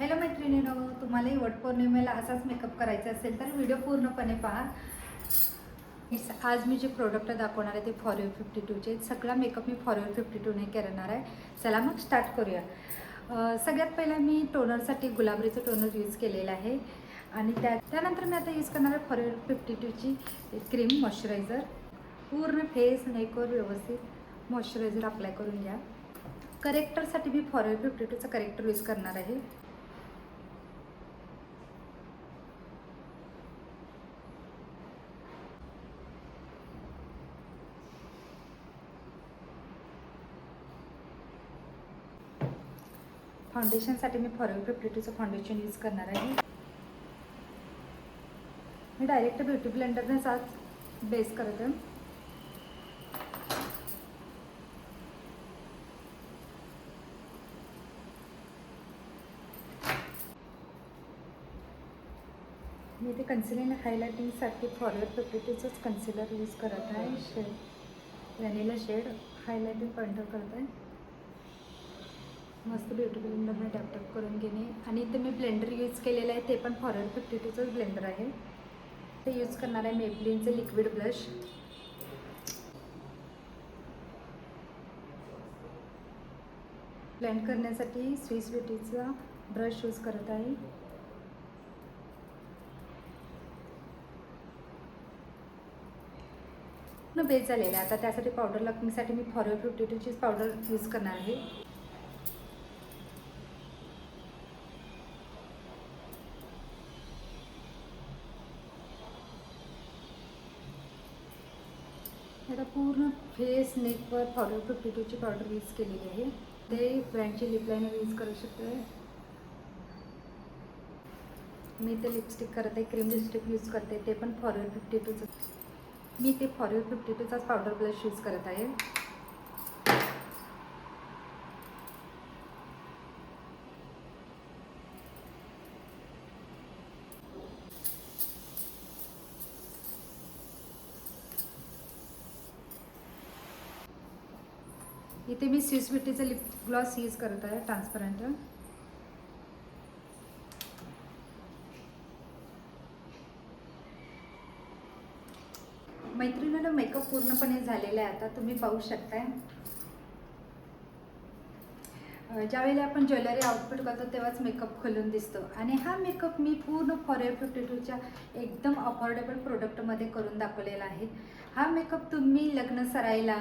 Hello मैत्रिणींनो, तुम्हालाही वटपौर्णिमेला असाच मेकअप करायचा असेल तर व्हिडिओ पूर्णपणे पहा. आज मी जे प्रोडक्ट दाखवणार आहे ते फॉरएव्हर 52चे. सगळा मेकअप मी फॉरएव्हर 52ने करणार आहे. चला मग स्टार्ट करूया. सगळ्यात पहिला मी टोनरसाठी गुलाबरीचं टोनर यूज केलेलं आहे आणि त्यानंतर मी आता यूज करणार आहे फॉरएव्हर 52ची क्रीम मॉइश्चरायझर. पूर्ण फेस नेकवर व्यवस्थित मॉइश्चरायझर अप्लाय करून घ्या. करेक्टरसाठी मी फॉरएव्हर 52चं करेक्टर यूज करणार आहे. फाउंडेशनसाठी मी फॉरएव्हर 52चं फाउंडेशन यूज करणार आहे. मी डायरेक्ट ब्युटी ब्लेंडरनेच आज बेस करते. मी ते कन्सिलर हायलायटिंगसाठी फॉरएव्हर 52चंच कन्सिलर यूज करत आहे. Shade vanilla shade highlighting pointer करत आहे. मस्त ब्युटी ब्लेंडरने टॅप करून घेणे. आणि इथे मी ब्लेंडर यूज केलेलं आहे, ते पण फॉरएव्हर 52चंच ब्लेंडर आहे. ते यूज करणार आहे मेबलिनचं लिक्विड ब्लश. ब्लेंड करण्यासाठी स्विस ब्युटीचा ब्रश यूज करत आहे. बेस झालेला आहे. आता त्यासाठी पावडर लकमिंगसाठी मी फॉरएव्हर 52चीच पावडर यूज करणार आहे. आता पूर्ण फेस नेकवर फॉरएव्हर 52ची पावडर यूज केलेली आहे. ते ब्रँडची लिप लायनर यूज करू शकते. मी ते लिपस्टिक करत आहे, क्रीम लिपस्टिक यूज करते, ते पण फॉरएव्हर 52चं. मी ते फॉरएव्हर 52चाच पावडर ब्लश यूज करत आहे. इथे मी स्विस ब्युटीचं लिप ग्लॉस यूज करत आहे, ट्रान्सपरंट. मैत्रिणींनो, मेकअप पूर्णपणे झालेला आहे. आता तुम्ही पाहू शकताय. ज्यावेळेला आपण ज्वेलरी आउटफिट करतो तेव्हाच मेकअप खोलून दिसतो. आणि हा मेकअप मी पूर्ण फॉरएव्हर 52च्या एकदम अफोर्डेबल प्रोडक्टमध्ये करून दाखवलेला आहे. हा मेकअप तुम्ही लग्न सराईला,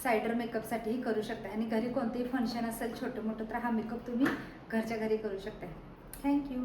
सायडर मेकअपसाठीही करू शकता. आणि घरी कोणतेही फंक्शन असेल छोटं मोठं तर हा मेकअप तुम्ही घरच्या घरी करू शकता. थँक्यू.